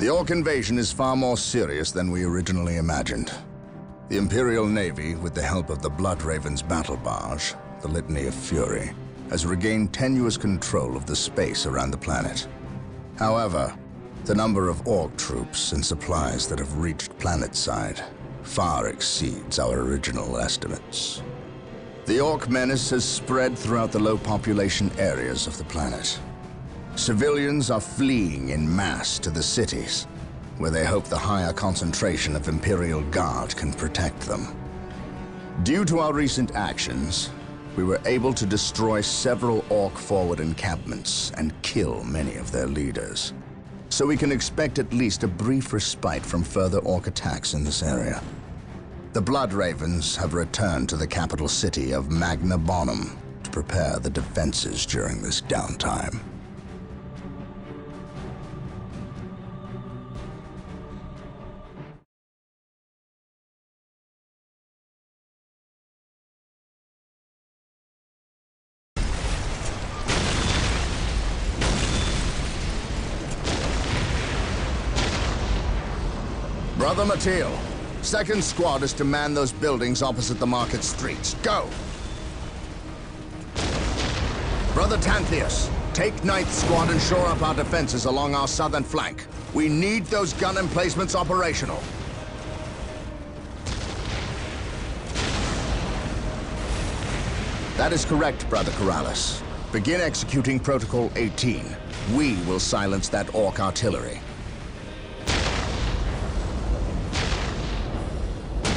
The Ork invasion is far more serious than we originally imagined. The Imperial Navy, with the help of the Blood Raven's battle barge, the Litany of Fury, has regained tenuous control of the space around the planet. However, the number of Ork troops and supplies that have reached planetside far exceeds our original estimates. The Ork menace has spread throughout the low-population areas of the planet. Civilians are fleeing in mass to the cities, where they hope the higher concentration of Imperial Guard can protect them. Due to our recent actions, we were able to destroy several Ork forward encampments and kill many of their leaders. So we can expect at least a brief respite from further Ork attacks in this area. The Blood Ravens have returned to the capital city of Magna Bonum to prepare the defenses during this downtime. Brother Mateel, second squad is to man those buildings opposite the market streets. Go! Brother Tantheus, take ninth squad and shore up our defenses along our southern flank. We need those gun emplacements operational. That is correct, Brother Corrales. Begin executing Protocol 18. We will silence that Ork artillery.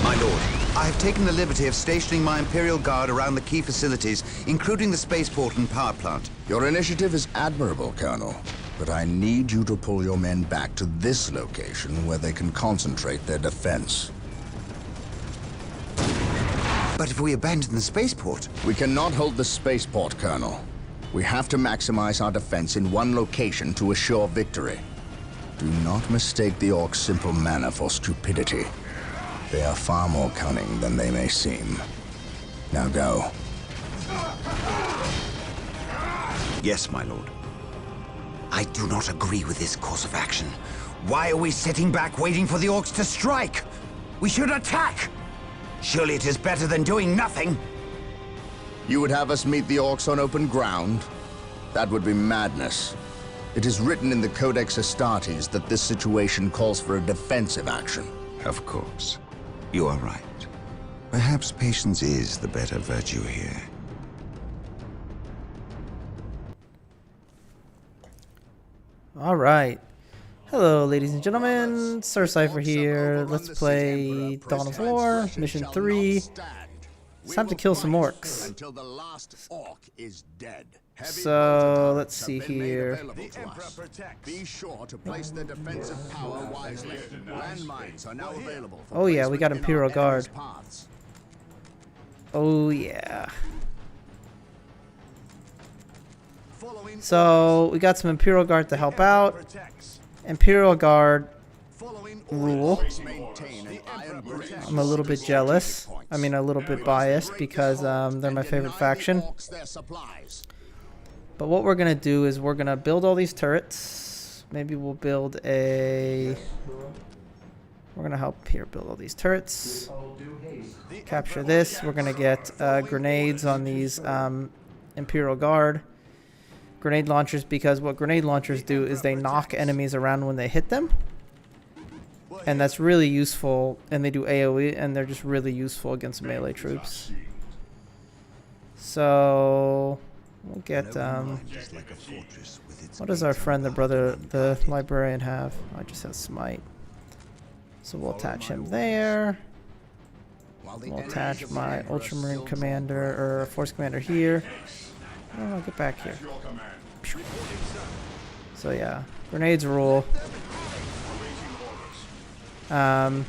My lord, I have taken the liberty of stationing my Imperial Guard around the key facilities, including the spaceport and power plant. Your initiative is admirable, Colonel, but I need you to pull your men back to this location where they can concentrate their defense. But if we abandon the spaceport... We cannot hold the spaceport, Colonel. We have to maximize our defense in one location to assure victory. Do not mistake the Ork's simple manner for stupidity. They are far more cunning than they may seem. Now go. Yes, my lord. I do not agree with this course of action. Why are we sitting back waiting for the Orks to strike? We should attack! Surely it is better than doing nothing. You would have us meet the Orks on open ground? That would be madness. It is written in the Codex Astartes that this situation calls for a defensive action. Of course. You are right. Perhaps patience is the better virtue here. All right. Hello, ladies and gentlemen. Sir Cypher here. Let's play Dawn of War, Mission 3. It's time to kill some orks. Until the last Ork is dead. So, let's see here. Be sure to place the defensive power wisely. Landmines are now available. Oh yeah, we got Imperial Guard. Oh yeah. So, we got some Imperial Guard to help out. Imperial Guard rule. I'm a little bit jealous. I mean, a little bit biased because they're my favorite faction. But what we're going to do is we're going to build all these turrets. Maybe we'll build a... We're going to help here build all these turrets. Capture this. We're going to get grenades on these Imperial Guard. Grenade launchers, because what grenade launchers do is they knock enemies around when they hit them. And that's really useful. And they do AoE, and they're just really useful against melee troops. So... We'll get, what does our friend, the librarian have? Oh, I just have smite. So we'll attach him there. We'll attach my Ultramarine commander, or force commander here. Oh, get back here. So yeah, grenades rule. The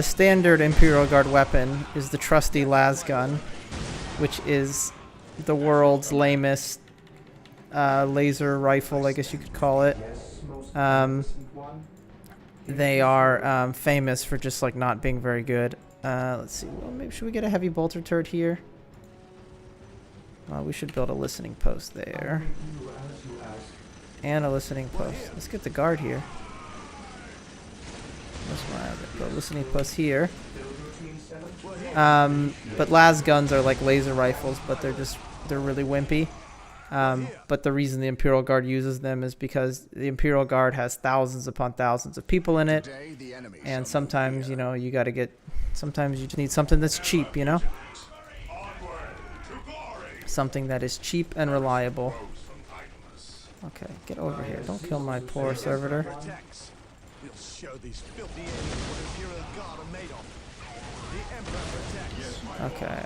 standard Imperial Guard weapon is the trusty las gun, which is the world's lamest laser rifle, I guess you could call it. They are famous for just like not being very good. Let's see. Well, maybe should we get a heavy bolter turret here? We should build a listening post there. and a listening post. Let's get the guard here. Put a listening post here. But las guns are like laser rifles, but they're really wimpy. But the reason the Imperial Guard uses them is because the Imperial Guard has thousands upon thousands of people in it, and sometimes, you know, you gotta get, sometimes you just need something that's cheap, you know? Something that is cheap and reliable. Okay, get over here. Don't kill my poor servitor. Okay.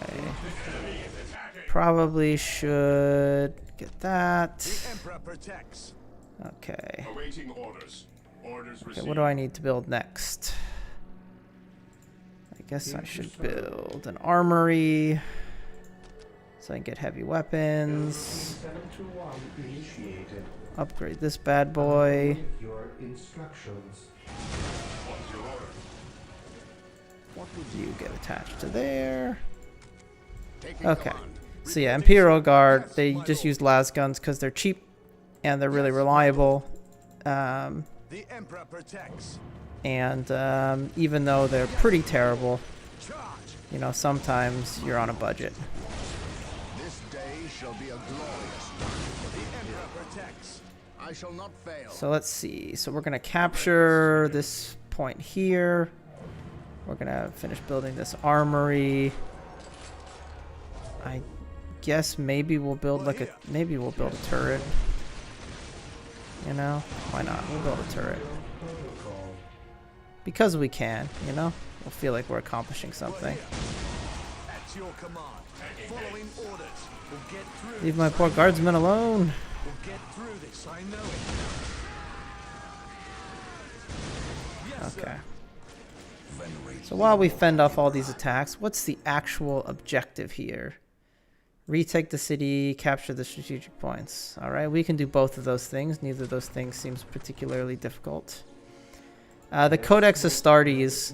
Probably should get that. Okay. Okay, what do I need to build next? I guess I should build an armory so I can get heavy weapons. Upgrade this bad boy. You get attached to there. Okay. So yeah, Imperial Guard, they just use las guns because they're cheap and they're really reliable. And even though they're pretty terrible, you know, sometimes you're on a budget. This day shall be a glorious one. The Emperor protects. I shall not fail. So let's see. So we're gonna capture this point here. We're gonna finish building this armory. I guess maybe we'll build like maybe we'll build a turret. You know, why not? We'll build a turret because we can. You know, we'll feel like we're accomplishing something. Leave my poor guardsmen alone. Okay. So while we fend off all these attacks, what's the actual objective here? Retake the city, capture the strategic points. Alright, we can do both of those things. Neither of those things seems particularly difficult. The Codex Astartes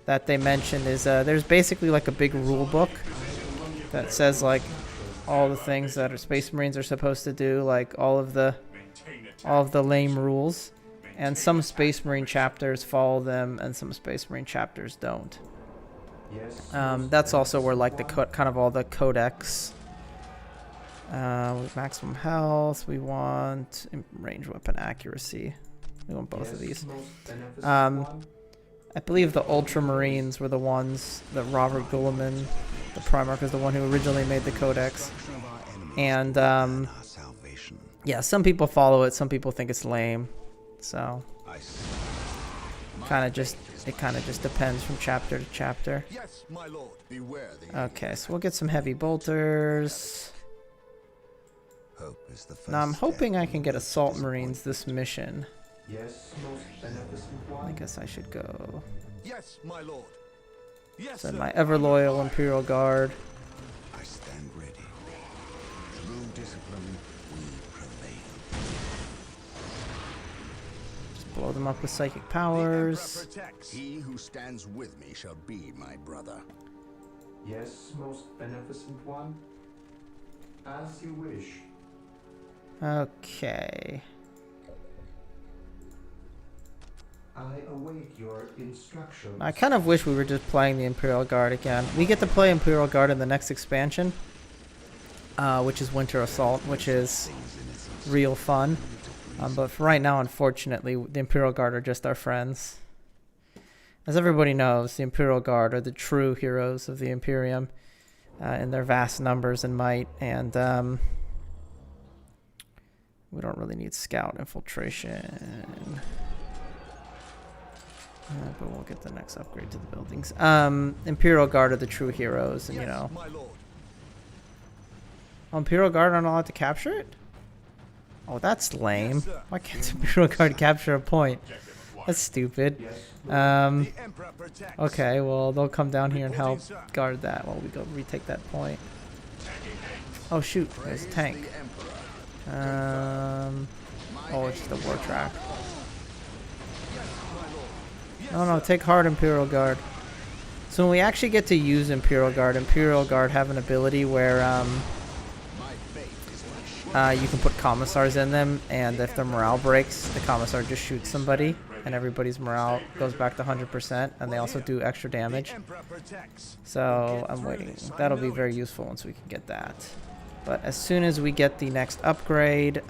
that they mentioned is, there's basically like a big rule book that says like all the things that our Space Marines are supposed to do, like all of the lame rules. And some Space Marine chapters follow them, and some Space Marine chapters don't. That's also where like the kind of all the codex. With maximum health, we want range weapon accuracy. We want both of these. I believe the Ultramarines were the ones that Robert Gulliman, the Primarch, is the one who originally made the codex. And yeah, some people follow it, some people think it's lame. So it kind of just depends from chapter to chapter. Okay, so we'll get some heavy bolters. Now I'm hoping I can get assault marines this mission. I guess I should go. Send my ever loyal Imperial Guard. I stand ready. Through discipline, we prevail. Blow them up with psychic powers. He who stands with me shall be my brother. Yes, most beneficent one. As you wish. Okay. I await your instructions. I kind of wish we were just playing the Imperial Guard again. We get to play Imperial Guard in the next expansion, which is Winter Assault, which is real fun. But for right now, unfortunately, the Imperial Guard are just our friends. As everybody knows, the Imperial Guard are the true heroes of the Imperium in their vast numbers and might, and we don't really need scout infiltration. But we'll get the next upgrade to the buildings. Imperial Guard are the true heroes, and you know. Oh, Imperial Guard aren't allowed to capture it? Oh, that's lame. Why can't the Imperial Guard capture a point? That's stupid. Okay, well, they'll come down here and help guard that while we go retake that point. Oh, shoot. There's a tank. Oh, it's just a war track. No, take heart, Imperial Guard. So when we actually get to use Imperial Guard have an ability where you can put commissars in them, and if their morale breaks, the commissar just shoots somebody, and everybody's morale goes back to 100%, and they also do extra damage. So I'm waiting. That'll be very useful once we can get that. But as soon as we get the next upgrade,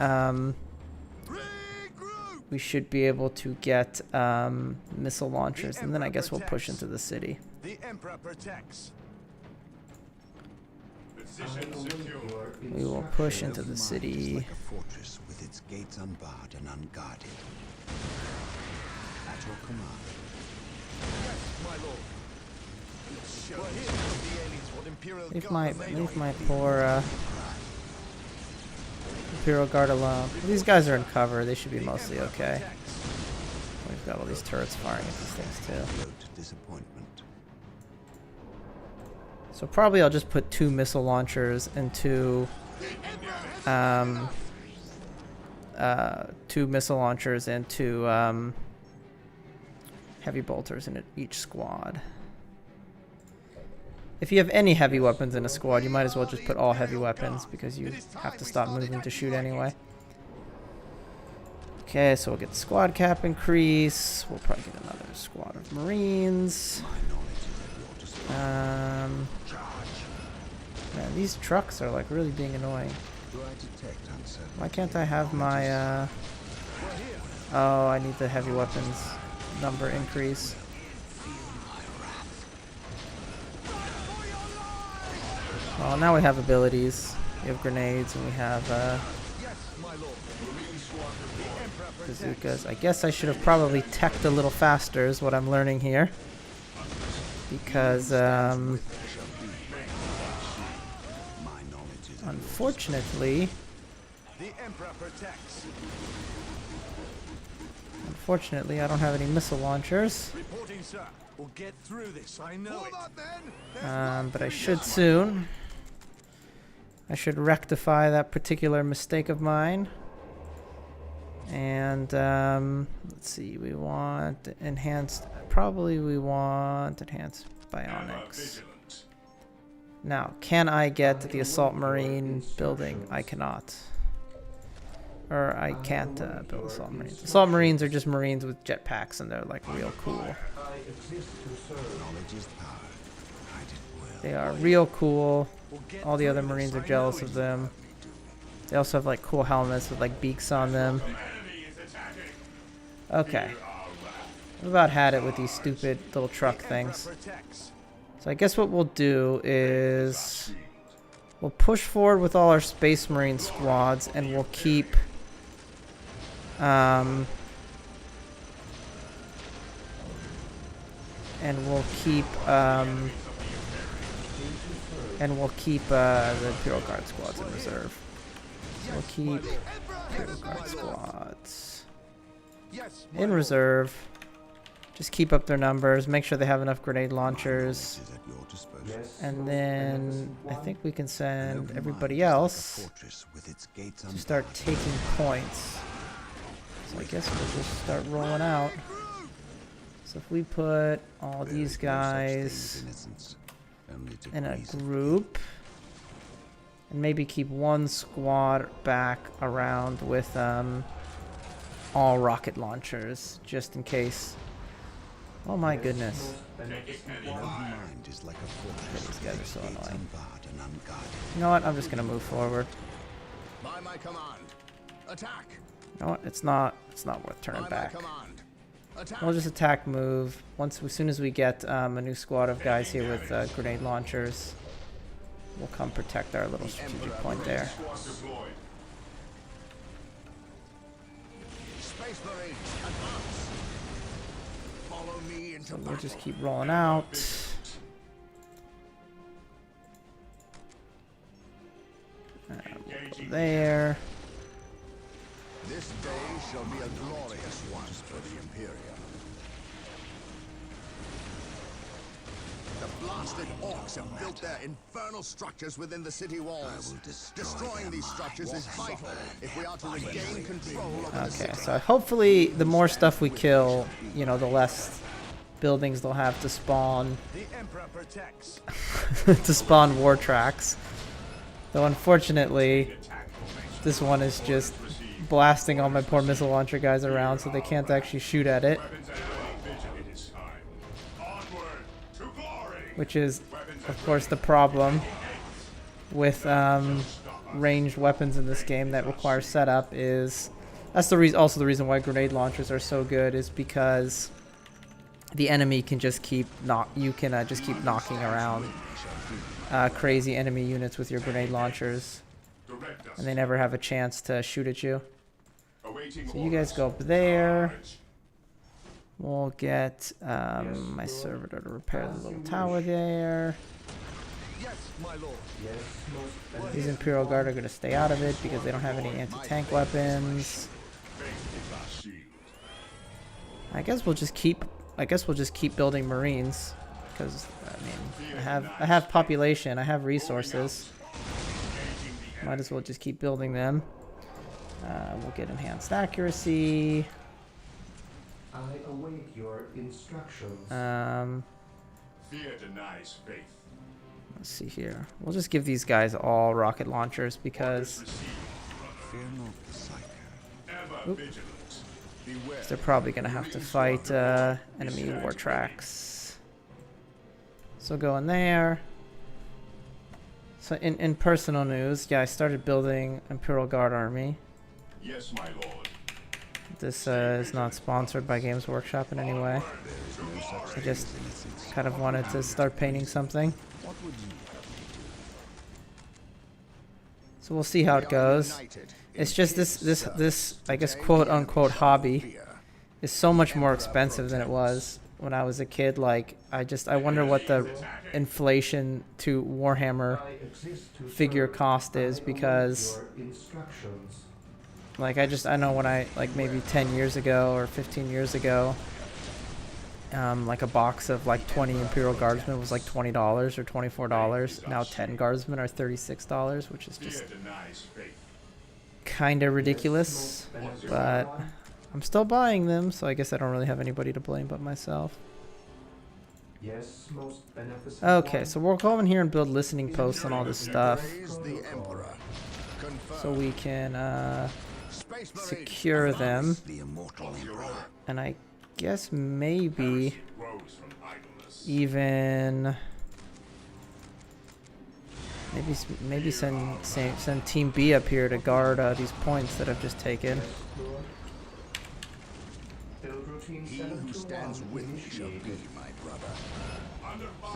we should be able to get missile launchers, and then I guess we'll push into the city. The Emperor protects. We will push into the city. Like a fortress with its gates unbarred and unguarded. At your command. Yes, my lord. Well, here the aliens what Imperial Leave my poor Imperial Guard alone. These guys are in cover. They should be mostly okay. We've got all these turrets firing at these things too. Disappointment. So probably I'll just put 2 missile launchers into 2 missile launchers into heavy bolters in each squad. If you have any heavy weapons in a squad, you might as well just put all heavy weapons because you have to stop moving to shoot anyway. Okay, so we'll get the squad cap increase. We'll probably get another squad of Marines. Man, these trucks are like really being annoying. Why can't I have my oh, I need the heavy weapons number increase. Well, now we have abilities. We have grenades and we have bazookas. I guess I should have probably teched a little faster is what I'm learning here. Because unfortunately I don't have any missile launchers. Reporting, sir. We'll get through this. I know it. But I should soon. I should rectify that particular mistake of mine. And let's see, we want enhanced. Probably we want enhanced bionics. Now, can I get the assault marine building? I cannot. Or I can't build assault marines. Assault marines are just marines with jetpacks, and they're like real cool. They are real cool. All the other marines are jealous of them. They also have like cool helmets with like beaks on them. Okay. I've about had it with these stupid little truck things. So I guess what we'll do is we'll push forward with all our Space Marine squads, and we'll keep the Imperial Guard squads in reserve. So we'll keep Imperial Guard squads in reserve. Just keep up their numbers. Make sure they have enough grenade launchers. And then I think we can send everybody else to start taking points. So I guess we'll just start rolling out. So if we put all these guys in a group, and maybe keep one squad back around with all rocket launchers, just in case. Oh my goodness. These guys are so annoying. You know what? I'm just gonna move forward. By my command. Attack. You know what? It's not worth turning back. We'll just attack, move. As soon as we get a new squad of guys here with grenade launchers, we'll come protect our little strategic point there. So we'll just keep rolling out. We'll go there. This day shall be a glorious one for the Imperium. The blasted orks have built their infernal structures within the city walls. Destroying these structures is vital if we are to regain control over the city. Okay, so hopefully the more stuff we kill, you know, the less buildings they'll have to spawn. The Emperor protects. To spawn war tracks. Though unfortunately, this one is just blasting all my poor missile launcher guys around so they can't actually shoot at it. Which is, of course, the problem with ranged weapons in this game that require setup. Is that's the reason, also the reason why grenade launchers are so good, is because the enemy can just keep just keep knocking around crazy enemy units with your grenade launchers, and they never have a chance to shoot at you. So you guys go up there. We'll get my servitor to repair the little tower there. These Imperial Guard are going to stay out of it because they don't have any anti-tank weapons. I guess we'll just keep building Marines because I mean I have population, I have resources. Might as well just keep building them. We'll get enhanced accuracy. I await your instructions. Fear denies faith. Let's see here. We'll just give these guys all rocket launchers because they're probably gonna have to fight enemy war tracks. So go in there. So in personal news, yeah, I started building Imperial Guard army. Yes, my lord. This is not sponsored by Games Workshop in any way. I just kind of wanted to start painting something. So we'll see how it goes. It's just this I guess quote unquote hobby is so much more expensive than it was when I was a kid. Like I wonder what the inflation to Warhammer figure cost is, because like I know when I like maybe 10 years ago or 15 years ago, like a box of like 20 Imperial Guardsmen was like $20 or $24. Now 10 Guardsmen are $36, which is just kind of ridiculous. But I'm still buying them, so I guess I don't really have anybody to blame but myself. Yes, most beneficent. Okay, so we'll go in here and build listening posts and all this stuff, so we can secure them. And I guess maybe even maybe send Team B up here to guard these points that I've just taken. He who stands with me shall be my brother.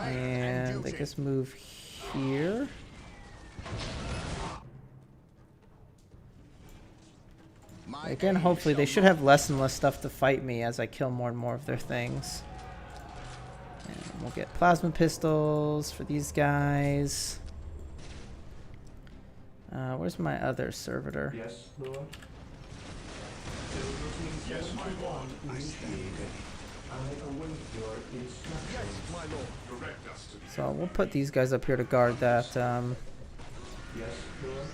And I guess move here. Again, hopefully they should have less and less stuff to fight me as I kill more and more of their things. And we'll get plasma pistols for these guys. Where's my other servitor? Yes, Lord. Yes, my lord. I stand ready. I await your instructions. Yes, my lord. Direct us to the So we'll put these guys up here to guard that. Yes, Lord.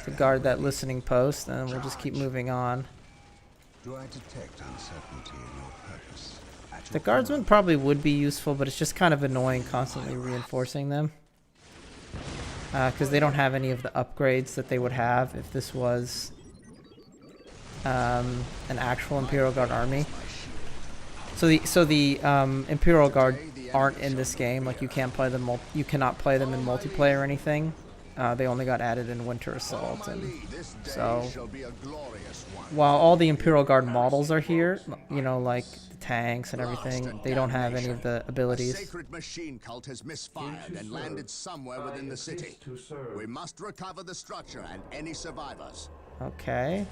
To guard that listening post, and we'll just keep moving on. Do I detect uncertainty in your purpose? The guardsmen probably would be useful, but it's just kind of annoying constantly reinforcing them. Because they don't have any of the upgrades that they would have if this was an actual Imperial Guard army. So the Imperial Guard aren't in this game. Like you can't play them. You cannot play them in multiplayer or anything. They only got added in Winter Assault, and so while all the Imperial Guard models are here, you know, like the tanks and everything, they don't have any of the abilities. The sacred machine cult has misfired and landed somewhere within the city. We must recover the structure and any survivors. Okay.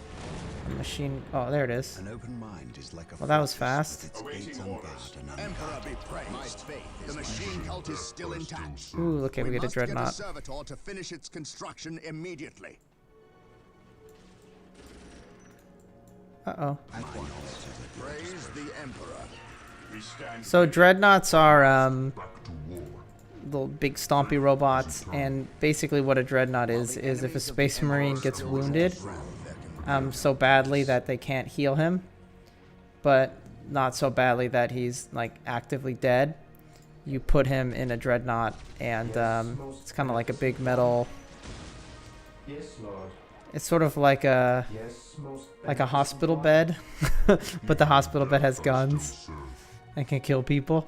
The machine. Oh, there it is. An open mind is like a Well, that was fast. its gates unbarred and Emperor be praised. My faith, the machine cult is still intact. Ooh, okay, we get a must get dreadnought. servitor to finish its construction immediately. Uh-oh. Praise the Emperor. So dreadnoughts are little big stompy robots, and basically what a dreadnought is if a space marine gets wounded so badly that they can't heal him, but not so badly that he's like actively dead, you put him in a dreadnought, and it's kind of like a big metal Yes, Lord. It's sort of like a Yes, most hospital beneficent bed, but the hospital bed has guns and can kill people.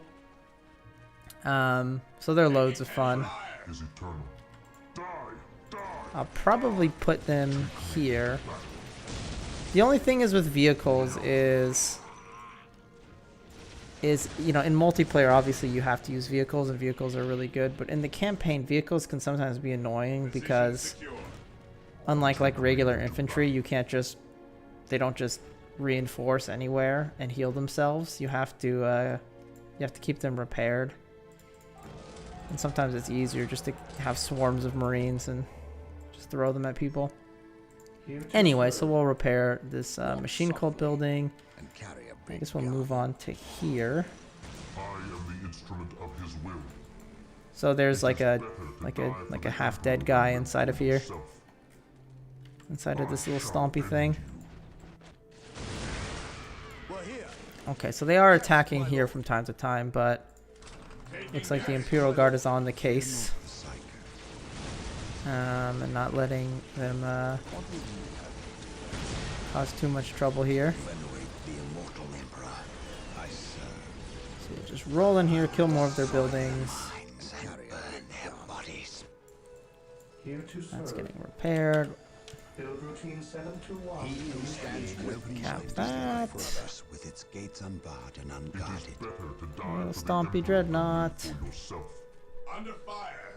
So they're loads of fun. I'll probably put them here. The only thing is with vehicles is you know, in multiplayer obviously you have to use vehicles and vehicles are really good, but in the campaign vehicles can sometimes be annoying because unlike like regular infantry, you can't just, they don't just reinforce anywhere and heal themselves. You have to keep them repaired. And sometimes it's easier just to have swarms of Marines and just throw them at people. Anyway, so we'll repair this machine cult building. I guess we'll move on to here. So there's like a half-dead guy inside of here. Inside of this little stompy thing. Okay, so they are attacking here from time to time, but looks like the Imperial Guard is on the case. And not letting them cause too much trouble here. So we'll just roll in here, kill more of their buildings. That's getting repaired. Build routine 721. Cap that. With its gates unbarred and unguarded. Little stompy dreadnought. Under fire.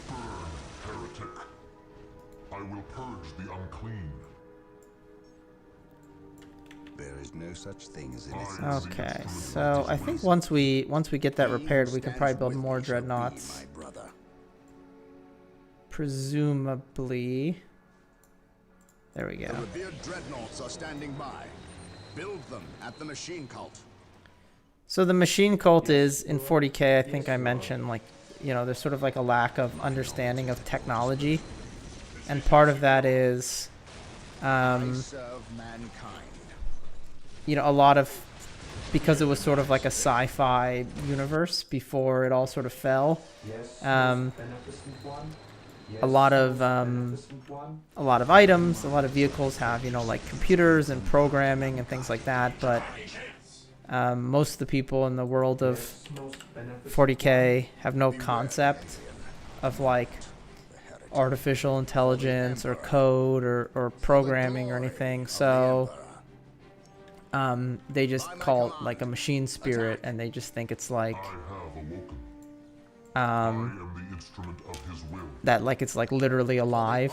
Burn, heretic. I will purge the unclean. There is no such thing as innocence. Okay, so I think once we get that repaired, we can probably build more dreadnoughts. Presumably. There we go. The revered dreadnoughts are standing by. Build them at the machine cult. So the machine cult is in 40K. I think I mentioned, like, you know, there's sort of like a lack of understanding of technology, and part of that is, Serve mankind. you know, a lot of, because it was sort of like a sci-fi universe before it all sort of fell. Yes, beneficent one. Yes, A lot of beneficent one. items, a lot of vehicles have, you know, like computers and programming and things like that, but most of the people in the world of Most beneficent 40K have no concept of like artificial intelligence or code or programming or anything, so they just call it like a machine spirit, and they just think it's like I am the instrument of his will. that, like it's like literally alive.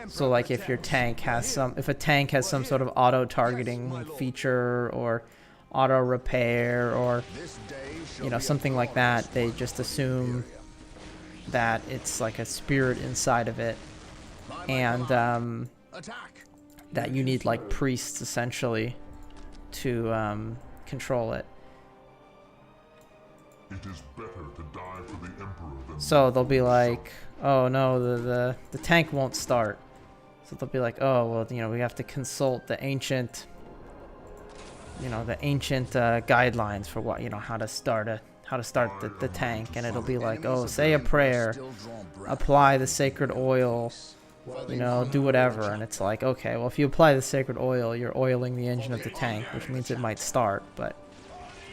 So like if your tank has some, if a tank has some sort of auto targeting feature or auto repair or, you know, something like that, they just assume that it's like a spirit inside of it, and that you need like priests essentially to control it. It is better to die for the Emperor than So they'll be like, oh no, the tank won't start. So they'll be like, oh well, you know, we have to consult the ancient, you know, guidelines for what, you know, how to start the tank, and it'll be like, oh, say a prayer, apply the sacred oil, you know, do whatever, and it's like, okay, well, if you apply the sacred oil, you're oiling the engine of the tank, which means it might start, but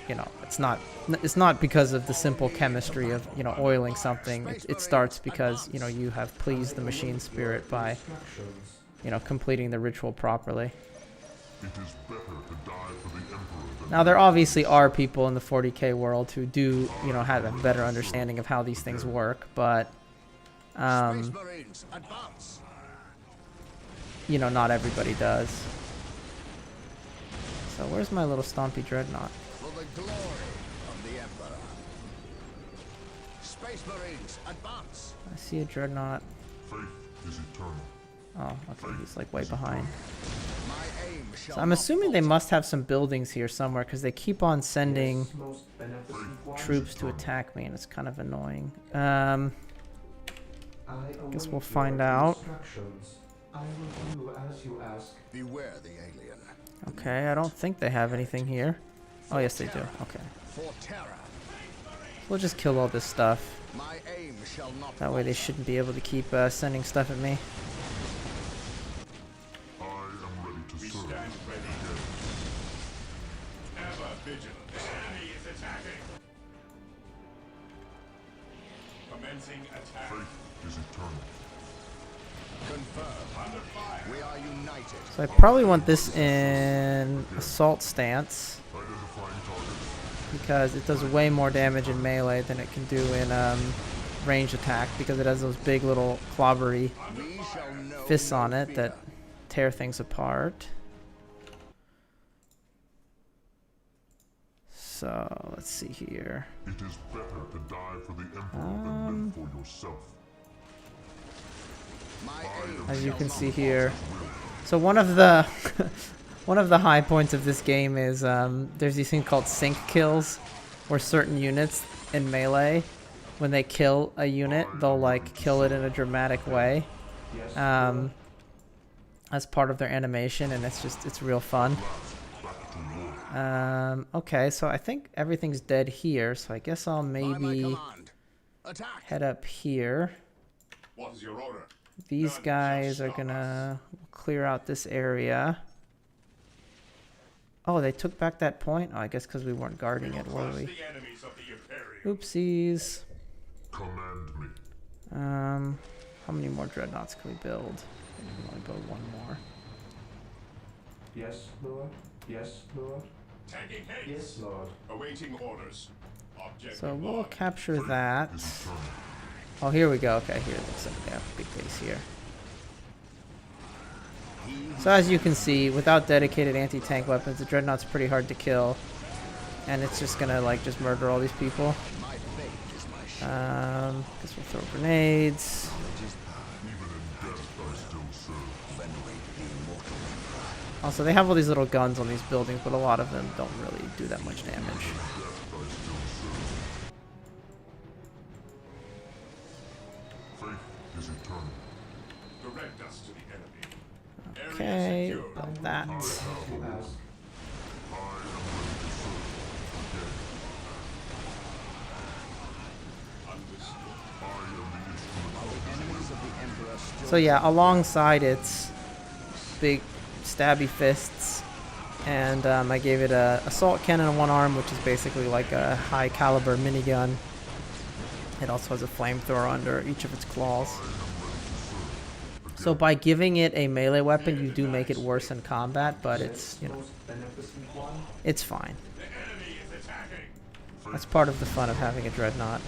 you know, it's not because of the simple chemistry of, you know, oiling something. It starts because, you know, you have pleased the machine spirit by, you know, completing the ritual properly. it is better to die for the Emperor than Now, there obviously are people in the 40K world who do, you know, have a better understanding of how these things work, but, Space Marines, advance. you know, not everybody does. So where's my little stompy dreadnought? For the glory of the Emperor. Space Marines, advance. I see a dreadnought. faith is eternal. Oh, okay, he's like way behind. My aim shall So I'm assuming they must have some buildings here somewhere, because they keep on sending Most beneficent one. troops to attack me, and it's kind of annoying. Guess we'll await find your out. instructions. I will do as you ask. beware the alien. Okay, I don't think they have anything here. Oh, yes, they do. Okay. For terror. we'll just kill all this stuff. My aim shall not That way they shouldn't be able to keep sending stuff at me. I am ready to serve. Stand ready. Ever vigilant. The enemy is attacking. Commencing attack. Faith is eternal. confirm. Under fire. We are united. So I probably want this in assault stance, Identifying target. because it does way more damage in melee than it can do in ranged attack, because it has those big little clobbery We shall know fists no on it fear. that tear things apart. So let's see here. It is better to die for the Emperor than live for yourself. My aim As you shall can not see fall. here. So one of the one of the high points of this game is there's these things called sync kills, where certain units in melee, when they kill a unit, they'll like kill it in a dramatic way, as part of their animation, and it's real fun. Okay, so I think everything's dead here, so I guess I'll By my maybe command. Attack. head up here. What is your order? These None guys shall are stop gonna clear out this area. Oh, they took back that point? Oh, I guess because we weren't guarding it, were Crush we? the enemies of the Imperium. Oopsies. Command me. How many more dreadnoughts can we build? We want to build one more. Yes, Lord. Yes, Lord. Taking haste. Yes, Lord. Awaiting orders. Object So we'll locked. capture that. Is eternal. Oh, here we go. Okay, here looks like they have a big base here. So as you can see, without dedicated anti-tank weapons, the dreadnought's pretty hard to kill, and it's just gonna like just murder all these people. My fate is my shield. Guess we'll throw grenades. Even in death I still serve. Venerate the immortal emperor. Also, they have all these little guns on these buildings, but a lot of them don't really do that much damage. Death I still serve. Faith is eternal. Direct us to the enemy. Area Okay, secure. build that. You ask. I am ready to serve. Understood. I am the instrument. Enemies of the emperor still. So yeah, alongside its big stabby fists, and I gave it a assault cannon on one arm, which is basically like a high caliber minigun. It also has a flamethrower under each of its claws. So by giving it a melee weapon, you do make it worse in combat, but it's, you know, Most beneficent one. it's fine. The enemy is attacking. That's part of the fun of having a dreadnought.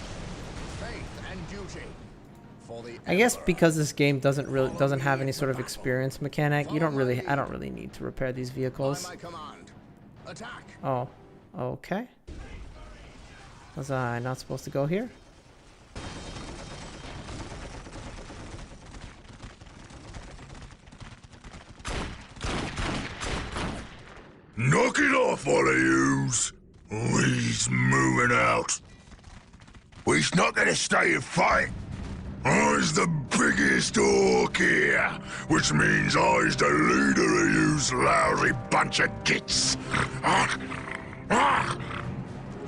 Faith and duty. For the I guess emperor. because this game doesn't have any sort of experience mechanic, I don't really need to repair these By vehicles. my command. Attack. Oh, okay. Was I not supposed to go here? Knock it off, all of yous. We's moving out. We's not gonna stay and fight. I's the biggest ork here, which means I's the leader of yous lousy bunch of gits.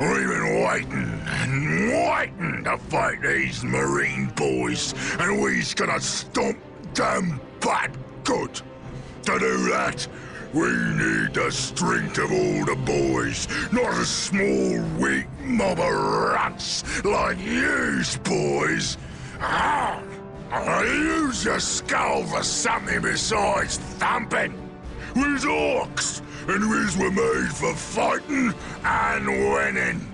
We've been waiting and waiting to fight these marine boys, and we's gonna stomp them bad good. To do that, we need the strength of all the boys, not a small, weak mob of rats like yous boys. Use your skull for something besides thumping. We's orcs, and we's were made for fighting and winning.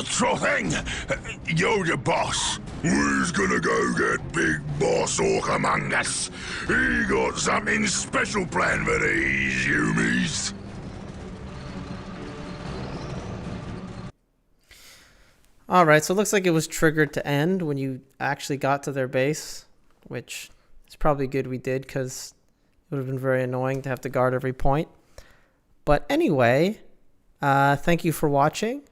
Sure thing. You're the boss. We's gonna go get Big Boss Orc among us. He got something special planned for these humies. Alright, so it looks like it was triggered to end when you actually got to their base, which is probably good we did, because it would have been very annoying to have to guard every point. But anyway, thank you for watching,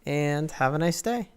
and have a nice day.